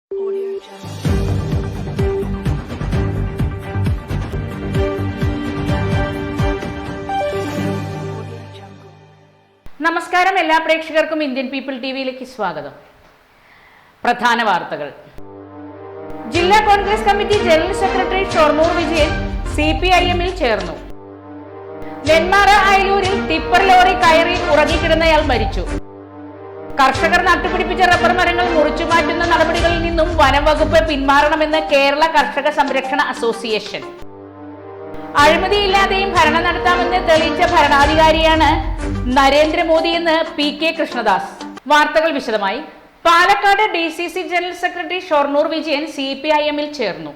നമസ്കാരം, എല്ലാ പ്രേക്ഷകർക്കും ഇന്ത്യൻ പീപ്പിൾ ടിവിയിലേക്ക് സ്വാഗതം. പ്രധാന വാർത്തകൾ. ജില്ലാ Congress committee general secretary Shoranur Vijayan CPIM-ൽ ചേർന്നു. നെന്മാറ അയലൂരിൽ ടിപ്പർ ലോറി കയറി ഉറങ്ങിക്കിടന്നയാൾ മരിച്ചു. കർഷകർ നട്ടുപിടിപ്പിച്ച റബ്ബർ മരങ്ങൾ മുറിച്ചുമാറ്റുന്ന നടപടികളിൽ നിന്നും വനംവകുപ്പ് പിന്മാറണമെന്ന് കേരള കർഷക സംരക്ഷണ അസോസിയേഷൻ. അഴിമതിയില്ലാതെയും ഭരണം നടത്താമെന്ന് തെളിയിച്ച ഭരണാധികാരിയാണ് നരേന്ദ്രമോദിയെന്ന് PK കൃഷ്ണദാസ്. വാർത്തകൾ വിശദമായി. Palakkad DCC general secretary Shoranur Vijayan CPIM-ൽ ചേർന്നു.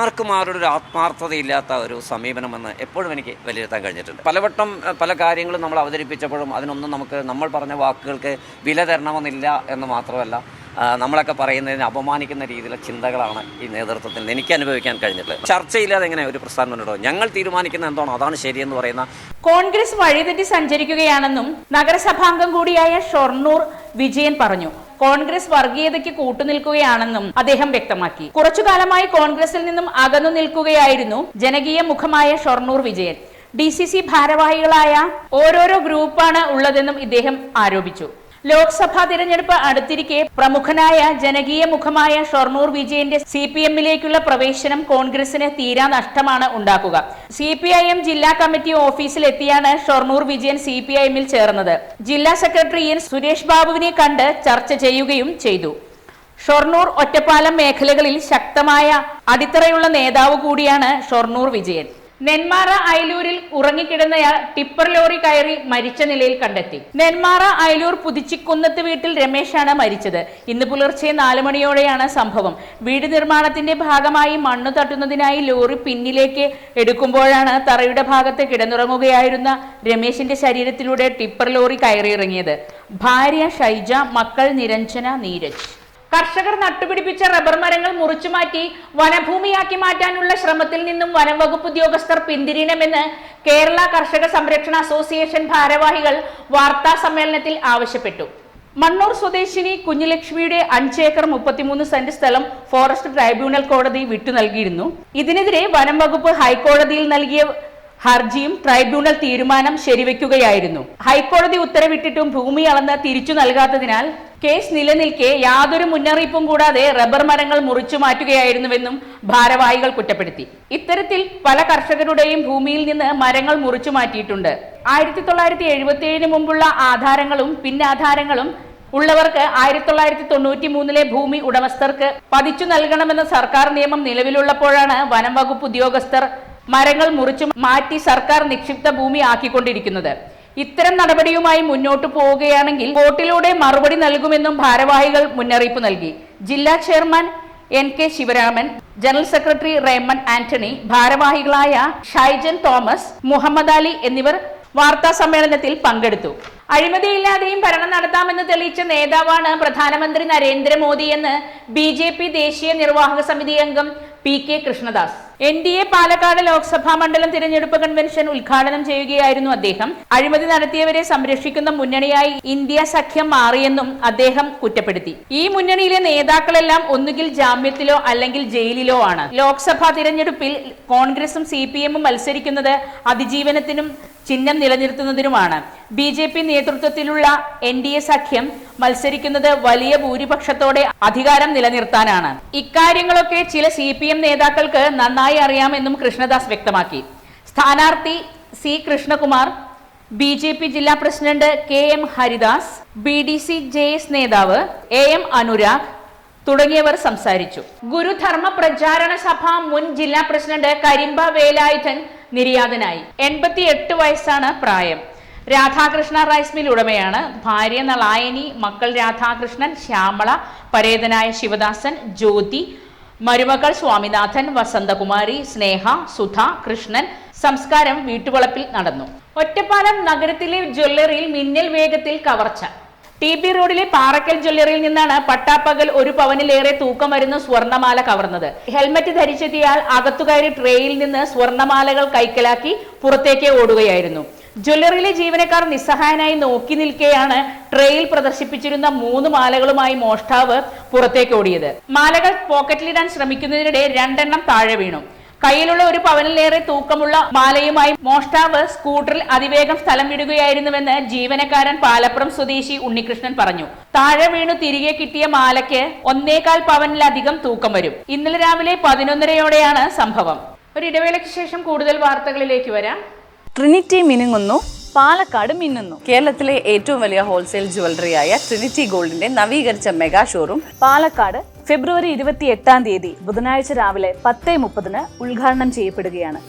ആർക്കും ആരുടെ ഒരു ആത്മാർത്ഥതയില്ലാത്ത ഒരു സമീപനമെന്ന് എപ്പോഴും എനിക്ക് വിലയിരുത്താൻ കഴിഞ്ഞിട്ടുണ്ട്. പലവട്ടം പല കാര്യങ്ങളും നമ്മൾ അവതരിപ്പിച്ചപ്പോഴും അതിനൊന്നും നമ്മൾ പറഞ്ഞ വാക്കുകൾക്ക് വില തരണമെന്നില്ല എന്ന് മാത്രമല്ല, നമ്മളൊക്കെ പറയുന്നതിന് അപമാനിക്കുന്ന രീതിയിലുള്ള ചിന്തകളാണ് ഈ നേതൃത്വത്തിൽ എനിക്ക് അനുഭവിക്കാൻ കഴിഞ്ഞിട്ടുള്ളത്. ചർച്ചയില്ലാതെ എങ്ങനെ ഒരു പ്രസ്ഥാനം മുന്നോട്ടോ? ഞങ്ങൾ തീരുമാനിക്കുന്ന എന്താണോ അതാണ് ശരിയെന്ന് പറയുന്ന കോൺഗ്രസ് വഴിതെറ്റി സഞ്ചരിക്കുകയാണെന്നും നഗരസഭാംഗം കൂടിയായ ഷൊർണൂർ വിജയൻ പറഞ്ഞു. കോൺഗ്രസ് വർഗീയതയ്ക്ക് കൂട്ടുനിൽക്കുകയാണെന്നും അദ്ദേഹം വ്യക്തമാക്കി. കുറച്ചുകാലമായി കോൺഗ്രസിൽ നിന്നും അകന്നു നിൽക്കുകയായിരുന്നു ജനകീയ മുഖമായ ഷൊർണൂർ വിജയൻ. DCC ഭാരവാഹികളായ ഓരോരോ ഗ്രൂപ്പാണ് ഉള്ളതെന്നും ഇദ്ദേഹം ആരോപിച്ചു. ലോക്സഭാ തിരഞ്ഞെടുപ്പ് അടുത്തിരിക്കെ പ്രമുഖനായ ജനകീയ മുഖമായ ഷൊർണൂർ വിജയന്റെ CPM-ലേക്കുള്ള പ്രവേശനം കോൺഗ്രസിന് തീരാ നഷ്ടമാണ് ഉണ്ടാക്കുക. CPIM ജില്ലാ കമ്മിറ്റി ഓഫീസിൽ എത്തിയാണ് ഷൊർണൂർ വിജയൻ CPIM-ൽ ചേർന്നത്. ജില്ലാ സെക്രട്ടറി N സുരേഷ് ബാബുവിനെ കണ്ട് ചർച്ച ചെയ്യുകയും ചെയ്തു. ഷൊർണൂർ ഒറ്റപ്പാലം മേഖലകളിൽ ശക്തമായ അടിത്തറയുള്ള നേതാവ് കൂടിയാണ് ഷൊർണൂർ വിജയൻ. നെന്മാറ അയലൂരിൽ ഉറങ്ങിക്കിടന്നയാൾ ടിപ്പർ ലോറി കയറി മരിച്ച നിലയിൽ കണ്ടെത്തി. നെന്മാറ അയലൂർ പുതിച്ചിക്കുന്നത്ത് വീട്ടിൽ രമേശാണ് മരിച്ചത്. ഇന്ന് പുലർച്ചെ 4 മണിയോടെയാണ് സംഭവം. വീട് നിർമ്മാണത്തിന്റെ ഭാഗമായി മണ്ണ് തട്ടുന്നതിനായി ലോറി പിന്നിലേക്ക് എടുക്കുമ്പോഴാണ് തറയുടെ ഭാഗത്ത് കിടന്നുറങ്ങുകയായിരുന്ന രമേശിന്റെ ശരീരത്തിലൂടെ ടിപ്പർ ലോറി കയറിയിറങ്ങിയത്. ഭാര്യ ഷൈജ, മക്കൾ നിരഞ്ജന, നീരജ്. കർഷകർ നട്ടുപിടിപ്പിച്ച റബ്ബർ മരങ്ങൾ മുറിച്ചുമാറ്റി വനഭൂമിയാക്കി മാറ്റാനുള്ള ശ്രമത്തിൽ നിന്നും വനംവകുപ്പ് ഉദ്യോഗസ്ഥർ പിന്തിരിയണമെന്ന് കേരള കർഷക സംരക്ഷണ അസോസിയേഷൻ ഭാരവാഹികൾ വാർത്താ സമ്മേളനത്തിൽ ആവശ്യപ്പെട്ടു. മണ്ണൂർ സ്വദേശിനി കുഞ്ഞുലക്ഷ്മിയുടെ 5 ഏക്കർ 33 സെന്റ് സ്ഥലം ഫോറസ്റ്റ് ട്രൈബ്യൂണൽ കോടതി വിട്ടു നൽകിയിരുന്നു. ഇതിനെതിരെ വനംവകുപ്പ് ഹൈക്കോടതിയിൽ നൽകിയ ഹർജിയും ട്രൈബ്യൂണൽ തീരുമാനം ശരിവെക്കുകയായിരുന്നു. ഹൈക്കോടതി ഉത്തരവിട്ടിട്ടും ഭൂമി അളന്ന് തിരിച്ചു നൽകാത്തതിനാൽ കേസ് നിലനിൽക്കെ യാതൊരു മുന്നറിയിപ്പും കൂടാതെ റബ്ബർ മരങ്ങൾ മുറിച്ചു മാറ്റുകയായിരുന്നുവെന്നും ഭാരവാഹികൾ കുറ്റപ്പെടുത്തി. ഇത്തരത്തിൽ പല കർഷകരുടെയും ഭൂമിയിൽ നിന്ന് മരങ്ങൾ മുറിച്ചു മാറ്റിയിട്ടുണ്ട്. 1977 മുമ്പുള്ള ആധാരങ്ങളും പിന്നാധാരങ്ങളും ഉള്ളവർക്ക് 1993 ഭൂമി ഉടമസ്ഥർക്ക് പതിച്ചു നൽകണമെന്ന സർക്കാർ നിയമം നിലവിലുള്ളപ്പോഴാണ് വനം വകുപ്പ് ഉദ്യോഗസ്ഥർ മരങ്ങൾ മുറിച്ചു മാറ്റി സർക്കാർ നിക്ഷിപ്ത ഭൂമി ആക്കിക്കൊണ്ടിരിക്കുന്നത്. ഇത്തരം നടപടിയുമായി മുന്നോട്ടു പോവുകയാണെങ്കിൽ കോർട്ടിലൂടെ മറുപടി നൽകുമെന്നും ഭാരവാഹികൾ മുന്നറിയിപ്പ് നൽകി. ജില്ലാ chairman NK Sivaraman, general secretary Ramon Antony, ഭാരവാഹികളായ ഷൈജൻ തോമസ്, മുഹമ്മദ് അലി എന്നിവർ വാർത്താ സമ്മേളനത്തിൽ പങ്കെടുത്തു. അഴിമതിയില്ലാതെയും ഭരണം നടത്താമെന്ന് തെളിയിച്ച നേതാവാണ് പ്രധാനമന്ത്രി നരേന്ദ്രമോദി എന്ന് BJP ദേശീയ നിർവാഹക സമിതി അംഗം PK കൃഷ്ണദാസ്. NDA പാലക്കാട് ലോക്സഭാ മണ്ഡലം തിരഞ്ഞെടുപ്പ് കൺവെൻഷൻ ഉദ്ഘാടനം ചെയ്യുകയായിരുന്നു അദ്ദേഹം. അഴിമതി നടത്തിയവരെ സംരക്ഷിക്കുന്ന മുന്നണിയായി ഇന്ത്യ സഖ്യം മാറിയെന്നും അദ്ദേഹം കുറ്റപ്പെടുത്തി. ഈ മുന്നണിയിലെ നേതാക്കളെല്ലാം ഒന്നുകിൽ ജാമ്യത്തിലോ അല്ലെങ്കിൽ ജയിലിലോ ആണ്. ലോക്സഭാ തിരഞ്ഞെടുപ്പിൽ കോൺഗ്രസും CPM-ഉം മത്സരിക്കുന്നത് അതിജീവനത്തിനും ചിഹ്നം നിലനിർത്തുന്നതിനുമാണ്. BJP നേതൃത്വത്തിലുള്ള NDA സഖ്യം മത്സരിക്കുന്നത് വലിയ ഭൂരിപക്ഷത്തോടെ അധികാരം നിലനിർത്താനാണ്. ഇക്കാര്യങ്ങളൊക്കെ ചില CPM നേതാക്കൾക്ക് നന്നായി അറിയാമെന്നും കൃഷ്ണദാസ് വ്യക്തമാക്കി. സ്ഥാനാർത്ഥി C കൃഷ്ണകുമാർ, BJP ജില്ലാ president KM Haridas, BDC JS നേതാവ് AM അനുരാഗ് തുടങ്ങിയവർ സംസാരിച്ചു. ഗുരുധർമ്മ പ്രചാരണ സഭ മുൻ ജില്ലാ പ്രസിഡന്റ് കരിമ്പ വേലായുധൻ നിര്യാതനായി. 88 വയസ്സാണ് പ്രായം. രാധാകൃഷ്ണ റൈസ് മിൽ ഉടമയാണ്. ഭാര്യ നളായനി, മക്കൾ രാധാകൃഷ്ണൻ, ശ്യാമള, പരേതനായ ശിവദാസൻ, ജ്യോതി, മരുമകൾ സ്വാമിനാഥൻ, വസന്തകുമാരി, സ്നേഹ, സുധ, കൃഷ്ണൻ. സംസ്കാരം വീട്ടുവളപ്പിൽ നടന്നു. ഒറ്റപ്പാലം നഗരത്തിലെ ജ്വല്ലറിയിൽ മിന്നൽ വേഗത്തിൽ കവർച്ച. TB റോഡിലെ പാറക്കൽ ജ്വല്ലറിയിൽ നിന്നാണ് പട്ടാപ്പകൽ 1 പവനിലേറെ തൂക്കം വരുന്ന സ്വർണ്ണമാല കവർന്നത്. ഹെൽമറ്റ് ധരിച്ചെത്തിയാൽ അകത്തുകയറി ട്രേയിൽ നിന്ന് സ്വർണ്ണമാലകൾ കൈക്കലാക്കി പുറത്തേക്ക് ഓടുകയായിരുന്നു. ജ്വല്ലറിയിലെ ജീവനക്കാർ നിസ്സഹായനായി നോക്കി നിൽക്കെയാണ് ട്രേയിൽ പ്രദർശിപ്പിച്ചിരുന്ന 3 മാലകളുമായി മോഷ്ടാവ് പുറത്തേക്ക് ഓടിയത്. മാലകൾ പോക്കറ്റിലിടാൻ ശ്രമിക്കുന്നതിനിടെ 2 എണ്ണം താഴെ വീണു. കയ്യിലുള്ള 1 പവനിലേറെ തൂക്കമുള്ള മാലയുമായി മോഷ്ടാവ് സ്കൂട്ടറിൽ അതിവേഗം സ്ഥലം വിടുകയായിരുന്നുവെന്ന് ജീവനക്കാരൻ പാലപ്പുറം സ്വദേശി ഉണ്ണികൃഷ്ണൻ പറഞ്ഞു. താഴെ വീണു തിരികെ കിട്ടിയ മാലയ്ക്ക് 1.25 പവനിലധികം തൂക്കം വരും. ഇന്നലെ രാവിലെ 11:30യോടെയാണ് സംഭവം. ഒരു ഇടവേളയ്ക്ക് ശേഷം കൂടുതൽ വാർത്തകളിലേക്ക് വരാം. ട്രിനിറ്റി മിനുങ്ങുന്നു, പാലക്കാട് മിന്നുന്നു. കേരളത്തിലെ ഏറ്റവും വലിയ ഹോൾസെയിൽ ജ്വല്ലറിയായ ട്രിനിറ്റി ഗോൾഡിന്റെ നവീകരിച്ച മെഗാ ഷോറൂം പാലക്കാട് ഫെബ്രുവരി 28 ബുധനാഴ്ച രാവിലെ 10:30 ഉദ്ഘാടനം ചെയ്യപ്പെടുകയാണ്.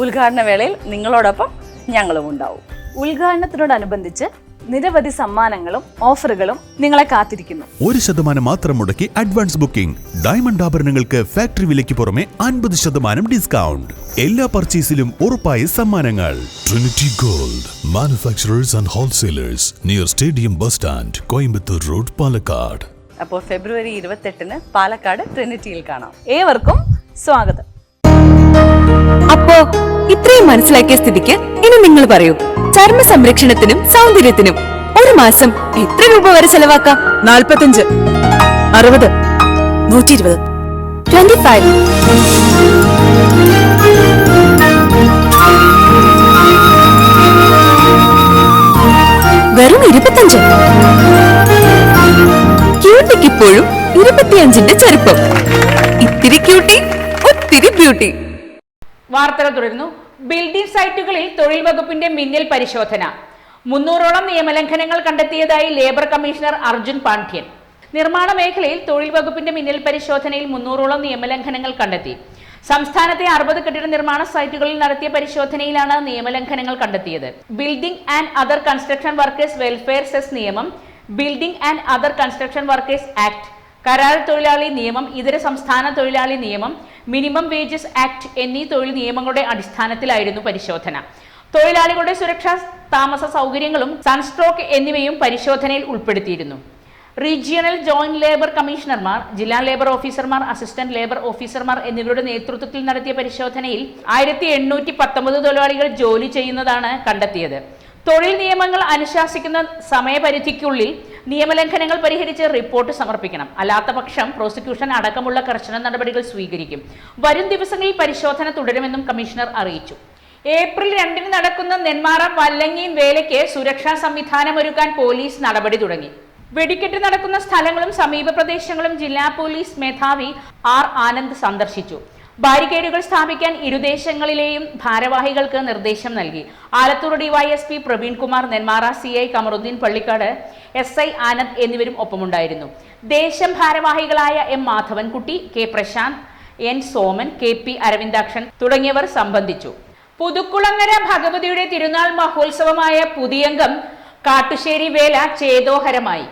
ഉദ്ഘാടന വേളയിൽ നിങ്ങളോടൊപ്പം ഞങ്ങളും ഉണ്ടാവും. ഉദ്ഘാടനത്തിനോടനുബന്ധിച്ച് നിരവധി സമ്മാനങ്ങളും ഓഫറുകളും നിങ്ങളെ കാത്തിരിക്കുന്നു. 1% മാത്രം മുടക്കി അഡ്വാൻസ് ബുക്കിംഗ്. ഡയമണ്ട് ആഭരണങ്ങൾക്ക് ഫാക്ടറി വിലയ്ക്ക് പുറമെ 50% ഡിസ്കൗണ്ട്. എല്ലാ പർച്ചേസിലും ഉറപ്പായ സമ്മാനങ്ങൾ. Trinity gold, manufacturers and wholesalers, near stadium bus stand, Coimbatore road, Palakkad. അപ്പോൾ ഫെബ്രുവരി 28 പാലക്കാട് ട്രിനിറ്റിയിൽ കാണാം. ഏവർക്കും സ്വാഗതം. അപ്പോ ഇത്രയും മനസ്സിലാക്കിയ സ്ഥിതിക്ക് ഇനി നിങ്ങൾ പറയൂ, ചർമ്മ സംരക്ഷണത്തിനും സൗന്ദര്യത്തിനും ഒരു മാസം എത്ര രൂപ വരെ ചെലവാക്കാം? 45, 60, 120, 25. വെറും 25. ക്യൂട്ടിക്ക് ഇപ്പോഴും 25ന്റെ ചെറുപ്പം. ഇത്തിരി ക്യൂട്ടി, ഒത്തിരി ബ്യൂട്ടി. വാർത്തകൾ തുടരുന്നു. ബിൽഡിംഗ് സൈറ്റുകളിൽ തൊഴിൽ വകുപ്പിന്റെ മിന്നൽ പരിശോധന. 300ഓളം നിയമലംഘനങ്ങൾ കണ്ടെത്തിയതായി ലേബർ കമ്മീഷണർ അർജുൻ പാണ്ഡ്യൻ. നിർമ്മാണ മേഖലയിൽ തൊഴിൽ വകുപ്പിന്റെ മിന്നൽ പരിശോധനയിൽ 300ഓളം നിയമലംഘനങ്ങൾ കണ്ടെത്തി. സംസ്ഥാനത്തെ 60 കെട്ടിട നിർമ്മാണ സൈറ്റുകളിൽ നടത്തിയ പരിശോധനയിലാണ് നിയമലംഘനങ്ങൾ കണ്ടെത്തിയത്. Building and other construction workers welfare cess നിയമം, building and other construction workers act, കരാർ തൊഴിലാളി നിയമം, ഇതര സംസ്ഥാന തൊഴിലാളി നിയമം, മിനിമം വേജസ് ആക്ട് എന്നീ തൊഴിൽ നിയമങ്ങളുടെ അടിസ്ഥാനത്തിലായിരുന്നു പരിശോധന. തൊഴിലാളികളുടെ സുരക്ഷാ താമസ സൗകര്യങ്ങളും സൺസ്ട്രോക്ക് എന്നിവയും പരിശോധനയിൽ ഉൾപ്പെടുത്തിയിരുന്നു. റീജിയണൽ ജോയിന്റ് ലേബർ കമ്മീഷണർമാർ, ജില്ലാ ലേബർ ഓഫീസർമാർ, അസിസ്റ്റന്റ് ലേബർ ഓഫീസർമാർ എന്നിവരുടെ നേതൃത്വത്തിൽ നടത്തിയ പരിശോധനയിൽ 1819 തൊഴിലാളികൾ ജോലി ചെയ്യുന്നതാണ് കണ്ടെത്തിയത്. തൊഴിൽ നിയമങ്ങൾ അനുശാസിക്കുന്ന സമയപരിധിക്കുള്ളിൽ നിയമലംഘനങ്ങൾ പരിഹരിച്ച് റിപ്പോർട്ട് സമർപ്പിക്കണം. അല്ലാത്ത പക്ഷം പ്രോസിക്യൂഷൻ അടക്കമുള്ള കർശന നടപടികൾ സ്വീകരിക്കും. വരും ദിവസങ്ങളിൽ പരിശോധന തുടരുമെന്നും കമ്മീഷണർ അറിയിച്ചു. ഏപ്രിൽ 2 നടക്കുന്ന നെന്മാറ വല്ലങ്ങീൻ വേലയ്ക്ക് സുരക്ഷാ സംവിധാനമൊരുക്കാൻ പോലീസ് നടപടി തുടങ്ങി. വെടിക്കെട്ട് നടക്കുന്ന സ്ഥലങ്ങളും സമീപ പ്രദേശങ്ങളും ജില്ലാ പോലീസ് മേധാവി ആർ ആനന്ദ് സന്ദർശിച്ചു. ബാരിക്കേഡുകൾ സ്ഥാപിക്കാൻ ഇരുദേശങ്ങളിലെയും ഭാരവാഹികൾക്ക് നിർദ്ദേശം നൽകി. ആലത്തൂർ ഡിവൈഎസ്പി പ്രവീൺ കുമാർ, നെന്മാറ CI കമറുദ്ദീൻ പള്ളിക്കാട്, SI ആനന്ദ് എന്നിവരും ഒപ്പമുണ്ടായിരുന്നു. ദേശം ഭാരവാഹികളായ M Madhavankutty, K Prashant, N Soman, KP Aravindakshan തുടങ്ങിയവർ സംബന്ധിച്ചു. പുതുക്കുളങ്ങര ഭഗവതിയുടെ തിരുനാൾ മഹോത്സവമായ പുതിയംഗം കാട്ടുശ്ശേരി വേല ചേതോഹരമായി.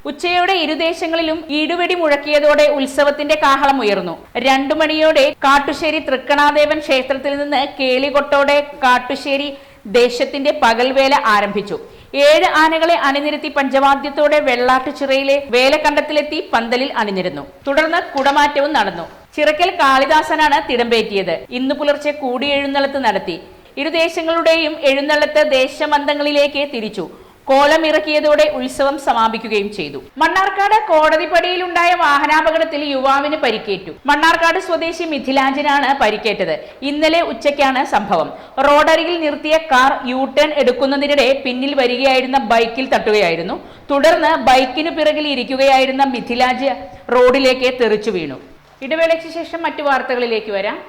ഉച്ചയോടെ ഇരുദേശങ്ങളിലും ഈടുവെടി മുഴക്കിയതോടെ ഉത്സവത്തിന്റെ കാഹളം ഉയർന്നു. 2 മണിയോടെ കാട്ടുശ്ശേരി തൃക്കണാദേവൻ ക്ഷേത്രത്തിൽ നിന്ന് കേളികൊട്ടോടെ കാട്ടുശ്ശേരി ദേശത്തിന്റെ പകൽവേല ആരംഭിച്ചു. 7 ആനകളെ അണിനിരത്തി പഞ്ചവാദ്യത്തോടെ വെള്ളാട്ടുചിറയിലെ വേലക്കണ്ടത്തിലെത്തി പന്തലിൽ അണിനിരുന്നു. തുടർന്ന് കുടമാറ്റവും നടന്നു. ചിറക്കൽ കാളിദാസനാണ് തിടമ്പേറ്റിയത്. ഇന്ന് പുലർച്ചെ കൂടിയെഴുന്നള്ളത്ത് നടത്തി. ഇരുദേശങ്ങളുടെയും എഴുന്നള്ളത്ത് ദേശമന്തങ്ങളിലേക്ക് തിരിച്ചു. കോലമിറക്കിയതോടെ ഉത്സവം സമാപിക്കുകയും ചെയ്തു. മണ്ണാർക്കാട് കോടതിപ്പടിയിലുണ്ടായ വാഹനാപകടത്തിൽ യുവാവിന് പരിക്കേറ്റു. മണ്ണാർക്കാട് സ്വദേശി മിഥിലാഞ്ചനാണ് പരിക്കേറ്റത്. ഇന്നലെ ഉച്ചയ്ക്കാണ് സംഭവം. റോഡരികിൽ നിർത്തിയ കാർ യു-ടേൺ എടുക്കുന്നതിനിടെ പിന്നിൽ വരികയായിരുന്ന ബൈക്കിൽ തട്ടുകയായിരുന്നു. തുടർന്ന് ബൈക്കിനു പിറകിൽ ഇരിക്കുകയായിരുന്ന മിഥിലാഞ്ച് റോഡിലേക്ക് തെറിച്ചു വീണു. ഇടവേളയ്ക്ക് ശേഷം മറ്റു വാർത്തകളിലേക്ക് വരാം.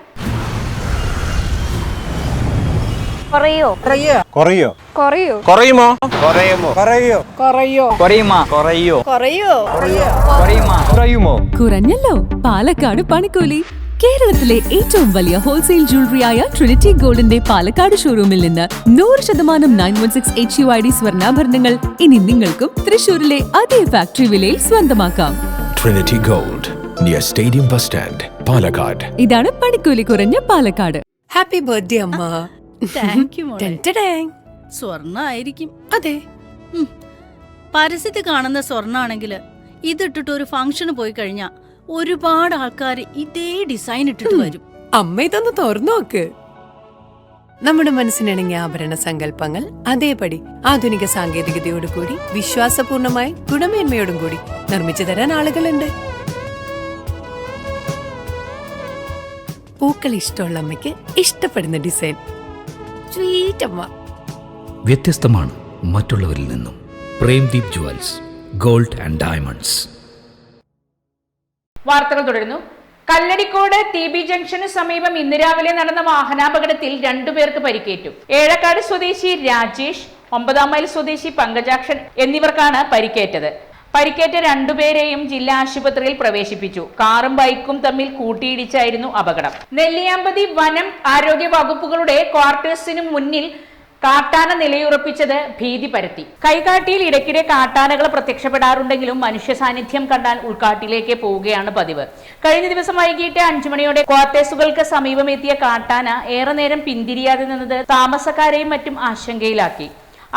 കുറയോ കുറയോ കുറയോ കുറയുമോ കുറയുമോ കുറയോ കുറയോ കുറയുമോ കുറയോ കുറയോ കുറയുമോ കുറയുമോ കുറഞ്ഞല്ലോ. പാലക്കാട് പണിക്കൂലി. കേരളത്തിലെ ഏറ്റവും വലിയ ഹോൾസെയിൽ ജ്വല്ലറിയായ ട്രിനിറ്റി ഗോൾഡിന്റെ പാലക്കാട് ഷോറൂമിൽ നിന്ന് 100% 916 HUID സ്വർണ്ണാഭരണങ്ങൾ ഇനി നിങ്ങൾക്കും തൃശൂരിലെ അതേ ഫാക്ടറി വിലയിൽ സ്വന്തമാക്കാം. Trinity Gold, near Stadium Bus Stand, Palakkad. ഇതാണ് പണിക്കൂലി കുറഞ്ഞ പാലക്കാട്. ഹാപ്പി ബർത്ത്ഡേ അമ്മ. താങ്ക് യു മോളെ. സ്വർണ്ണായിരിക്കും. അതെ, പരസ്യത്തിൽ കാണുന്ന സ്വർണ്ണാണെങ്കിൽ ഇതിട്ടിട്ട് ഒരു ഫംഗ്ഷന് പോയി കഴിഞ്ഞാ ഒരുപാട് ആൾക്കാർ ഇതേ ഡിസൈൻ ഇട്ടിട്ട് വരും. അമ്മ ഇതൊന്ന് തുറന്നു നോക്ക്. നമ്മുടെ മനസ്സിനിണങ്ങിയ ആഭരണ സങ്കല്പങ്ങൾ അതേപടി ആധുനിക സാങ്കേതികതയോടു കൂടി വിശ്വാസപൂർണമായി ഗുണമേന്മയോടും കൂടി നിർമ്മിച്ചു തരാൻ ആളുകളുണ്ട്. പൂക്കൾ ഇഷ്ടമുള്ള അമ്മയ്ക്ക് ഇഷ്ടപ്പെടുന്ന ഡിസൈൻ. സ്വീറ്റ് അമ്മ. വ്യത്യസ്തമാണ് മറ്റുള്ളവരിൽ നിന്നും. Premdeep jewels, gold and diamonds. വാർത്തകൾ തുടരുന്നു. കല്ലടിക്കോട് TB ജംഗ്ഷന് സമീപം ഇന്ന് രാവിലെ നടന്ന വാഹനാപകടത്തിൽ 2 പേർക്ക് പരിക്കേറ്റു. ഏഴക്കാട് സ്വദേശി രാജേഷ്, 9 മൈൽ സ്വദേശി പങ്കജാക്ഷൻ എന്നിവർക്കാണ് പരിക്കേറ്റത്. പരിക്കേറ്റ 2 പേരെയും ജില്ലാ ആശുപത്രിയിൽ പ്രവേശിപ്പിച്ചു. കാറും ബൈക്കും തമ്മിൽ കൂട്ടിയിടിച്ചായിരുന്നു അപകടം. നെല്ലിയാമ്പതി വനം ആരോഗ്യ വകുപ്പുകളുടെ ക്വാർട്ടേഴ്സിന് മുന്നിൽ കാട്ടാന നിലയുറപ്പിച്ചത് ഭീതി പരത്തി. കൈകാട്ടിയിൽ ഇടയ്ക്കിടെ കാട്ടാനകൾ പ്രത്യക്ഷപ്പെടാറുണ്ടെങ്കിലും മനുഷ്യ സാന്നിധ്യം കണ്ടാൽ ഉൾക്കാട്ടിലേക്ക് പോവുകയാണ് പതിവ്. കഴിഞ്ഞ ദിവസം വൈകിട്ട് 5 മണിയോടെ ക്വാർട്ടേഴ്സുകൾക്ക് സമീപം എത്തിയ കാട്ടാന ഏറെ നേരം പിന്തിരിയാതെ നിന്നത് താമസക്കാരെയും മറ്റും ആശങ്കയിലാക്കി.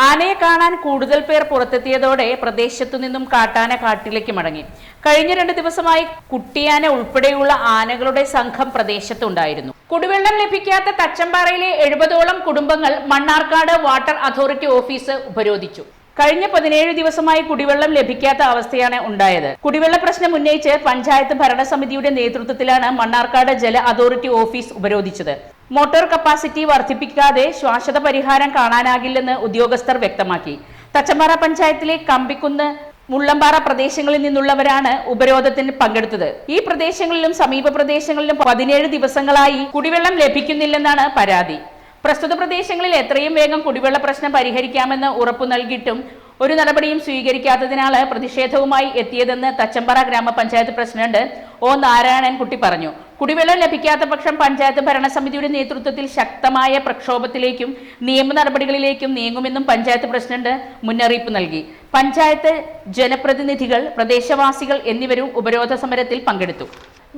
ആനയെ കാണാൻ കൂടുതൽ പേർ പുറത്തെത്തിയതോടെ പ്രദേശത്തു നിന്നും കാട്ടാന കാട്ടിലേക്ക് മടങ്ങി. കഴിഞ്ഞ 2 ദിവസമായി കുട്ടിയാന ഉൾപ്പെടെയുള്ള ആനകളുടെ സംഘം പ്രദേശത്തുണ്ടായിരുന്നു. കുടിവെള്ളം ലഭിക്കാത്ത തച്ചമ്പാറയിലെ 70ഓളം കുടുംബങ്ങൾ മണ്ണാർക്കാട് വാട്ടർ അതോറിറ്റി ഓഫീസ് ഉപരോധിച്ചു. കഴിഞ്ഞ 17 ദിവസമായി കുടിവെള്ളം ലഭിക്കാത്ത അവസ്ഥയാണ് ഉണ്ടായത്. കുടിവെള്ള പ്രശ്നം ഉന്നയിച്ച് പഞ്ചായത്ത് ഭരണസമിതിയുടെ നേതൃത്വത്തിലാണ് മണ്ണാർക്കാട് ജല അതോറിറ്റി ഓഫീസ് ഉപരോധിച്ചത്. മോട്ടോർ കപ്പാസിറ്റി വർദ്ധിപ്പിക്കാതെ ശാശ്വത പരിഹാരം കാണാനാകില്ലെന്ന് ഉദ്യോഗസ്ഥർ വ്യക്തമാക്കി. തച്ചമ്പാറ പഞ്ചായത്തിലെ കമ്പിക്കുന്ന്, മുള്ളമ്പാറ പ്രദേശങ്ങളിൽ നിന്നുള്ളവരാണ് ഉപരോധത്തിന് പങ്കെടുത്തത്. ഈ പ്രദേശങ്ങളിലും സമീപ പ്രദേശങ്ങളിലും 17 ദിവസങ്ങളായി കുടിവെള്ളം ലഭിക്കുന്നില്ലെന്നാണ് പരാതി. പ്രസ്തുത പ്രദേശങ്ങളിൽ എത്രയും വേഗം കുടിവെള്ള പ്രശ്നം പരിഹരിക്കാമെന്ന് ഉറപ്പു നൽകിയിട്ടും ഒരു നടപടിയും സ്വീകരിക്കാത്തതിനാണ് പ്രതിഷേധവുമായി എത്തിയതെന്ന് തച്ചമ്പാറ ഗ്രാമപഞ്ചായത്ത് പ്രസിഡന്റ് O നാരായണൻകുട്ടി പറഞ്ഞു. കുടിവെള്ളം ലഭിക്കാത്ത പക്ഷം പഞ്ചായത്ത് ഭരണസമിതിയുടെ നേതൃത്വത്തിൽ ശക്തമായ പ്രക്ഷോഭത്തിലേക്കും നിയമ നടപടികളിലേക്കും നീങ്ങുമെന്നും പഞ്ചായത്ത് പ്രസിഡന്റ് മുന്നറിയിപ്പ് നൽകി. പഞ്ചായത്ത് ജനപ്രതിനിധികൾ, പ്രദേശവാസികൾ എന്നിവരും ഉപരോധ സമരത്തിൽ പങ്കെടുത്തു.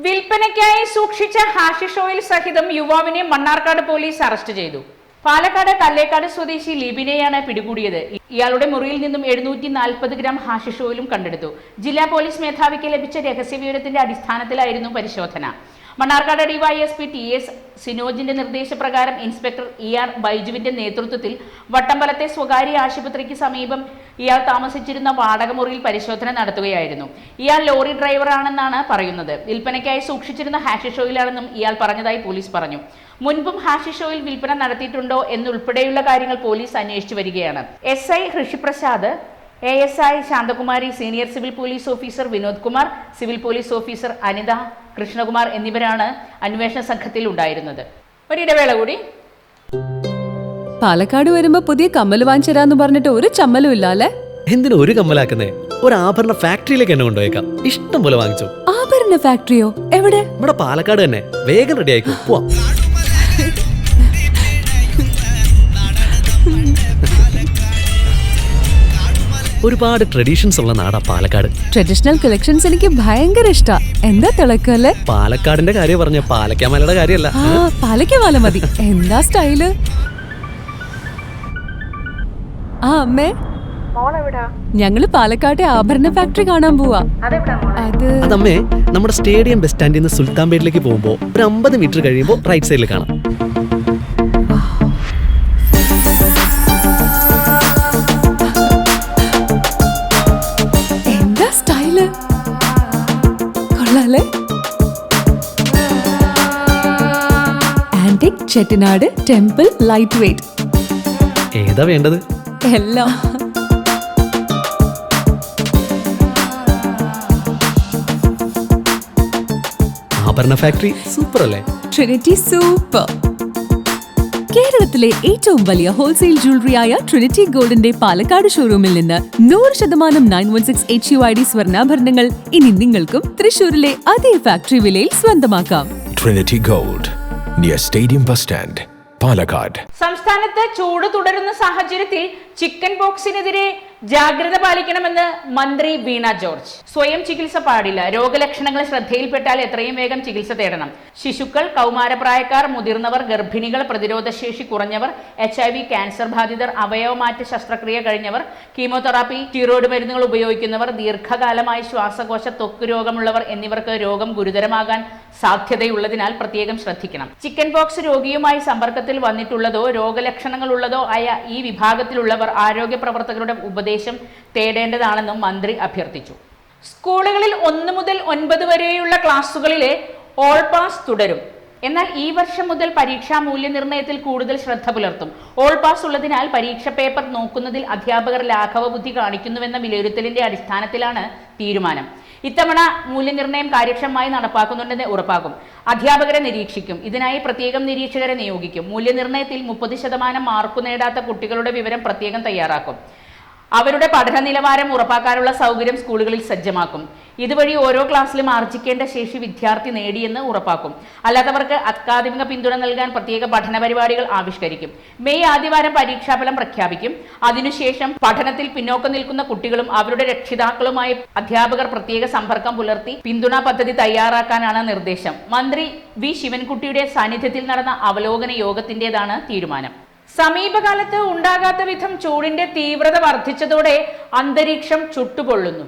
വിൽപ്പനയ്ക്കായി സൂക്ഷിച്ച ഹാഷിഷ് ഓയിൽ സഹിതം യുവാവിനെ മണ്ണാർക്കാട് പോലീസ് അറസ്റ്റ് ചെയ്തു. പാലക്കാട് കല്ലേക്കാട് സ്വദേശി ലിബിനെയാണ് പിടികൂടിയത്. ഇയാളുടെ മുറിയിൽ നിന്നും 740 ഗ്രാം ഹാഷിഷ് ഓയിലും കണ്ടെടുത്തു. ജില്ലാ പോലീസ് മേധാവിക്ക് ലഭിച്ച രഹസ്യവിവരത്തിന്റെ അടിസ്ഥാനത്തിലായിരുന്നു പരിശോധന. മണ്ണാർക്കാട് ഡിവൈഎസ്പി TS സിനോജിന്റെ നിർദ്ദേശപ്രകാരം ഇൻസ്പെക്ടർ ER ബൈജുവിന്റെ നേതൃത്വത്തിൽ വട്ടമ്പലത്തെ സ്വകാര്യ ആശുപത്രിക്ക് സമീപം ഇയാൾ താമസിച്ചിരുന്ന വാടക മുറിയിൽ പരിശോധന നടത്തുകയായിരുന്നു. ഇയാൾ ലോറി ഡ്രൈവറാണെന്നാണ് പറയുന്നത്. വിൽപ്പനയ്ക്കായി സൂക്ഷിച്ചിരുന്ന ഹാഷിഷ് ഓയിലാണെന്നും ഇയാൾ പറഞ്ഞതായി പോലീസ് പറഞ്ഞു. മുൻപും ഹാഷിഷ് ഓയിൽ വിൽപ്പന നടത്തിയിട്ടുണ്ടോ എന്നുൾപ്പെടെയുള്ള കാര്യങ്ങൾ പോലീസ് അന്വേഷിച്ചു വരികയാണ്. SI Rishiprasad, ASI Santhakumari, senior civil police officer Vinod Kumar, civil police officer Anitha Krishnakumar എന്നിവരാണ് അന്വേഷണ സംഘത്തിൽ ഉണ്ടായിരുന്നത്. ഒരിടവേള കൂടി. പാലക്കാട് വരുമ്പോ പുതിയ കമ്മൽ വാങ്ങിച്ചരാന്ന് പറഞ്ഞിട്ട് ഒരു ചമ്മലും ഇല്ല അല്ലേ? എന്തിനു ഒരു കമ്മലാക്കുന്നേ? ഒരു ആഭരണ ഫാക്ടറിയിലേക്ക് എന്നെ കൊണ്ടുപോയേക്കാം. ഇഷ്ടം പോലെ വാങ്ങിച്ചോ. ആഭരണ ഫാക്ടറിയോ? എവിടെ? നമ്മുടെ പാലക്കാട് തന്നെ. വേഗം റെഡി ആയിക്കോ, പോവാം. ഒരുപാട് ട്രഡീഷൻസ് ഉള്ള നാടാ പാലക്കാട്. ട്രഡീഷണൽ കളക്ഷൻസ് എനിക്ക് ഭയങ്കര ഇഷ്ടാ. എന്താ തിളക്കല്ലേ? പാലക്കാടിന്റെ കാര്യം പറഞ്ഞ പാലക്കാമലയുടെ കാര്യമല്ല. പാലക്കാമല മതി. എന്താ സ്റ്റൈല്? ആ അമ്മേ, ഞങ്ങള് പാലക്കാട്ടെ ആഭരണ ഫാക്ടറി കാണാൻ പോവാ. അതമ്മേ, നമ്മുടെ സ്റ്റേഡിയം ബസ് സ്റ്റാൻഡിൽ നിന്ന് സുൽത്താൻപേട്ടിലേക്ക് പോകുമ്പോ ഒരു 50 മീറ്റർ കഴിയുമ്പോ റൈറ്റ് സൈഡിൽ കാണാം. എന്താ സ്റ്റൈല്? കൊള്ളാലേ? Antique Chettinad temple light weight. ഏതാ വേണ്ടത്? എല്ലാം. ആഭരണ ഫാക്ടറി സൂപ്പർ അല്ലേ? Trinity super. കേരളത്തിലെ ഏറ്റവും വലിയ ഹോൾസെയിൽ ജ്വല്ലറിയായ ട്രിനിറ്റി ഗോൾഡിന്റെ പാലക്കാട് ഷോറൂമിൽ നിന്ന് 100% 916 HUID സ്വർണ്ണാഭരണങ്ങൾ ഇനി നിങ്ങൾക്കും തൃശൂരിലെ അതേ ഫാക്ടറി വിലയിൽ സ്വന്തമാക്കാം. Trinity Gold, near Stadium Bus Stand, Palakkad. സംസ്ഥാനത്ത് ചൂട് തുടരുന്ന സാഹചര്യത്തിൽ ചിക്കൻ പോക്സിനെതിരെ ജാഗ്രത പാലിക്കണമെന്ന് മന്ത്രി വീണ ജോർജ്. സ്വയം ചികിത്സ പാടില്ല. രോഗലക്ഷണങ്ങൾ ശ്രദ്ധയിൽപ്പെട്ടാൽ എത്രയും വേഗം ചികിത്സ തേടണം. ശിശുക്കൾ, കൗമാരപ്രായക്കാർ, മുതിർന്നവർ, ഗർഭിണികൾ, പ്രതിരോധശേഷി കുറഞ്ഞവർ, HIV ക്യാൻസർ ബാധിതർ, അവയവമാറ്റ ശസ്ത്രക്രിയ കഴിഞ്ഞവർ, കീമോതെറാപ്പി, സ്റ്റിറോയിഡ് മരുന്നുകൾ ഉപയോഗിക്കുന്നവർ, ദീർഘകാലമായി ശ്വാസകോശ ത്വക്ക് രോഗമുള്ളവർ എന്നിവർക്ക് രോഗം ഗുരുതരമാകാൻ സാധ്യതയുള്ളതിനാൽ പ്രത്യേകം ശ്രദ്ധിക്കണം. ചിക്കൻ പോക്സ് രോഗിയുമായി സമ്പർക്കത്തിൽ വന്നിട്ടുള്ളതോ രോഗലക്ഷണങ്ങൾ ഉള്ളതോ ആയ ഈ വിഭാഗത്തിലുള്ളവർ ആരോഗ്യ പ്രവർത്തകരുടെ ഉപദേശം തേടേണ്ടതാണെന്നും മന്ത്രി അഭ്യർത്ഥിച്ചു. സ്കൂളുകളിൽ 1 മുതൽ 9 വരെയുള്ള ക്ലാസുകളിലെ ഓൾ പാസ് തുടരും. എന്നാൽ ഈ വർഷം മുതൽ പരീക്ഷാ മൂല്യനിർണ്ണയത്തിൽ കൂടുതൽ ശ്രദ്ധ പുലർത്തും. ഓൾ പാസ് ഉള്ളതിനാൽ പരീക്ഷ പേപ്പർ നോക്കുന്നതിൽ അധ്യാപകർ ലാഘവ ബുദ്ധി കാണിക്കുന്നുവെന്ന വിലയിരുത്തലിന്റെ അടിസ്ഥാനത്തിലാണ് തീരുമാനം. ഇത്തവണ മൂല്യനിർണ്ണയം കാര്യക്ഷമമായി നടപ്പാക്കുന്നുണ്ടെന്ന് ഉറപ്പാക്കും. അധ്യാപകരെ നിരീക്ഷിക്കും. ഇതിനായി പ്രത്യേകം നിരീക്ഷകരെ നിയോഗിക്കും. മൂല്യനിർണ്ണയത്തിൽ 30% മാർക്ക് നേടാത്ത കുട്ടികളുടെ വിവരം പ്രത്യേകം തയ്യാറാക്കും. അവരുടെ പഠന നിലവാരം ഉറപ്പാക്കാനുള്ള സൗകര്യം സ്കൂളുകളിൽ സജ്ജമാക്കും. ഇതുവഴി ഓരോ ക്ലാസ്സിലും ആർജിക്കേണ്ട ശേഷി വിദ്യാർത്ഥി നേടിയെന്ന് ഉറപ്പാക്കും. അല്ലാത്തവർക്ക് അക്കാദമിക പിന്തുണ നൽകാൻ പ്രത്യേക പഠന പരിപാടികൾ ആവിഷ്കരിക്കും. മെയ് ആദ്യവാരം പരീക്ഷാഫലം പ്രഖ്യാപിക്കും. അതിനുശേഷം പഠനത്തിൽ പിന്നോക്കം നിൽക്കുന്ന കുട്ടികളും അവരുടെ രക്ഷിതാക്കളുമായി അധ്യാപകർ പ്രത്യേക സമ്പർക്കം പുലർത്തി പിന്തുണാ പദ്ധതി തയ്യാറാക്കാനാണ് നിർദ്ദേശം. മന്ത്രി വി ശിവൻകുട്ടിയുടെ സാന്നിധ്യത്തിൽ നടന്ന അവലോകന യോഗത്തിന്റേതാണ് തീരുമാനം. സമീപകാലത്ത് ഉണ്ടാകാത്ത വിധം ചൂടിന്റെ തീവ്രത വർദ്ധിച്ചതോടെ അന്തരീക്ഷം ചുട്ടുപൊള്ളുന്നു.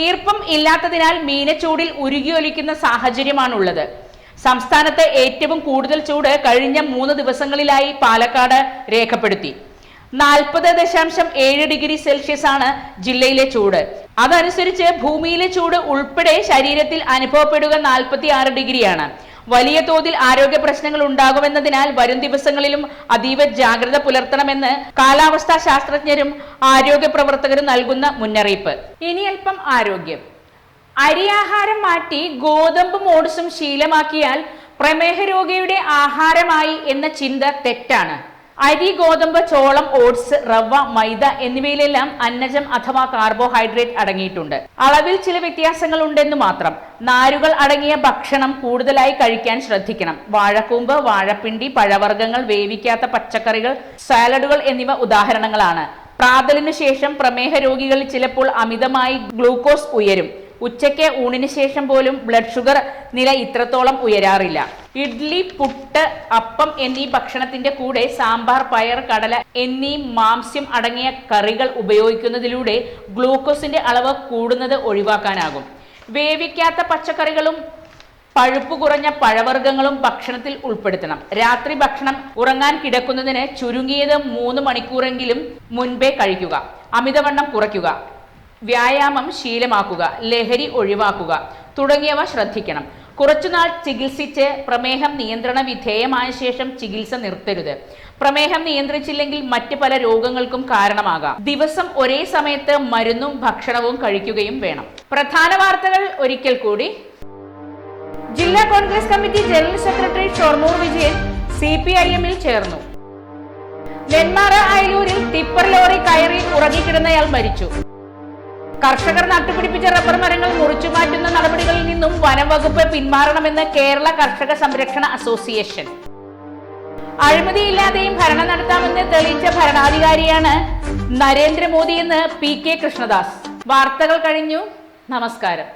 ഈർപ്പം ഇല്ലാത്തതിനാൽ മീനച്ചൂടിൽ ഉരുകിയൊലിക്കുന്ന സാഹചര്യമാണുള്ളത്. സംസ്ഥാനത്ത് ഏറ്റവും കൂടുതൽ ചൂട് കഴിഞ്ഞ 3 ദിവസങ്ങളിലായി പാലക്കാട് രേഖപ്പെടുത്തി. 40.7 ഡിഗ്രി സെൽഷ്യസ് ആണ് ജില്ലയിലെ ചൂട്. അതനുസരിച്ച് ഭൂമിയിലെ ചൂട് ഉൾപ്പെടെ ശരീരത്തിൽ അനുഭവപ്പെടുക 46 ഡിഗ്രിയാണ്. വലിയ തോതിൽ ആരോഗ്യ പ്രശ്നങ്ങൾ ഉണ്ടാകുമെന്നതിനാൽ വരും ദിവസങ്ങളിലും അതീവ ജാഗ്രത പുലർത്തണമെന്ന് കാലാവസ്ഥാ ശാസ്ത്രജ്ഞരും ആരോഗ്യ പ്രവർത്തകരും നൽകുന്ന മുന്നറിയിപ്പ്. ഇനി അല്പം ആരോഗ്യം. അരിയാഹാരം മാറ്റി ഗോതമ്പ് മോഡ്സും ശീലമാക്കിയാൽ പ്രമേഹ രോഗിയുടെ ആഹാരമായി എന്ന ചിന്ത തെറ്റാണ്. അരി, ഗോതമ്പ്, ചോളം, ഓട്സ്, റവ, മൈദ എന്നിവയിലെല്ലാം അന്നജം അഥവാ കാർബോഹൈഡ്രേറ്റ് അടങ്ങിയിട്ടുണ്ട്. അളവിൽ ചില വ്യത്യാസങ്ങൾ ഉണ്ടെന്ന് മാത്രം. നാരുകൾ അടങ്ങിയ ഭക്ഷണം കൂടുതലായി കഴിക്കാൻ ശ്രദ്ധിക്കണം. വാഴക്കൂമ്പ്, വാഴപ്പിണ്ടി, പഴവർഗ്ഗങ്ങൾ, വേവിക്കാത്ത പച്ചക്കറികൾ, സാലഡുകൾ എന്നിവ ഉദാഹരണങ്ങളാണ്. പ്രാതലിനു ശേഷം പ്രമേഹ രോഗികളിൽ ചിലപ്പോൾ അമിതമായി ഗ്ലൂക്കോസ് ഉയരും. ഉച്ചയ്ക്ക് ഊണിന് ശേഷം പോലും ബ്ലഡ് ഷുഗർ നില ഇത്രത്തോളം ഉയരാറില്ല. ഇഡ്ലി, പുട്ട്, അപ്പം എന്നീ ഭക്ഷണത്തിന്റെ കൂടെ സാമ്പാർ, പയർ, കടല എന്നീ മാംസ്യം അടങ്ങിയ കറികൾ ഉപയോഗിക്കുന്നതിലൂടെ ഗ്ലൂക്കോസിന്റെ അളവ് കൂടുന്നത് ഒഴിവാക്കാനാകും. വേവിക്കാത്ത പച്ചക്കറികളും പഴുപ്പ് കുറഞ്ഞ പഴവർഗ്ഗങ്ങളും ഭക്ഷണത്തിൽ ഉൾപ്പെടുത്തണം. രാത്രി ഭക്ഷണം ഉറങ്ങാൻ കിടക്കുന്നതിന് ചുരുങ്ങിയത് 3 മണിക്കൂറെങ്കിലും മുൻപേ കഴിക്കുക. അമിതവണ്ണം കുറയ്ക്കുക. വ്യായാമം ശീലമാക്കുക. ലഹരി ഒഴിവാക്കുക തുടങ്ങിയവ ശ്രദ്ധിക്കണം. കുറച്ചുനാൾ ചികിത്സിച്ച് പ്രമേഹം നിയന്ത്രണ വിധേയമായ ശേഷം ചികിത്സ നിർത്തരുത്. പ്രമേഹം നിയന്ത്രിച്ചില്ലെങ്കിൽ മറ്റ് പല രോഗങ്ങൾക്കും കാരണമാകാം. ദിവസം ഒരേ സമയത്ത് മരുന്നും ഭക്ഷണവും കഴിക്കുകയും വേണം. പ്രധാന വാർത്തകൾ ഒരിക്കൽ കൂടി. ജില്ലാ Congress committee general secretary Shoranur Vijayan CPIM-ൽ ചേർന്നു. നെന്മാറ അയലൂരിൽ ടിപ്പർ ലോറി കയറി ഉറങ്ങിക്കിടന്നയാൾ മരിച്ചു. കർഷകർ നട്ടുപിടിപ്പിച്ച റബ്ബർ മരങ്ങൾ മുറിച്ചു മാറ്റുന്ന നടപടികളിൽ നിന്നും വനംവകുപ്പ് പിന്മാറണമെന്ന് കേരള കർഷക സംരക്ഷണ അസോസിയേഷൻ. അഴിമതിയില്ലാതെയും ഭരണം നടത്താമെന്ന് തെളിയിച്ച ഭരണാധികാരിയാണ് നരേന്ദ്രമോദിയെന്ന് PK കൃഷ്ണദാസ്. വാർത്തകൾ കഴിഞ്ഞു. നമസ്കാരം.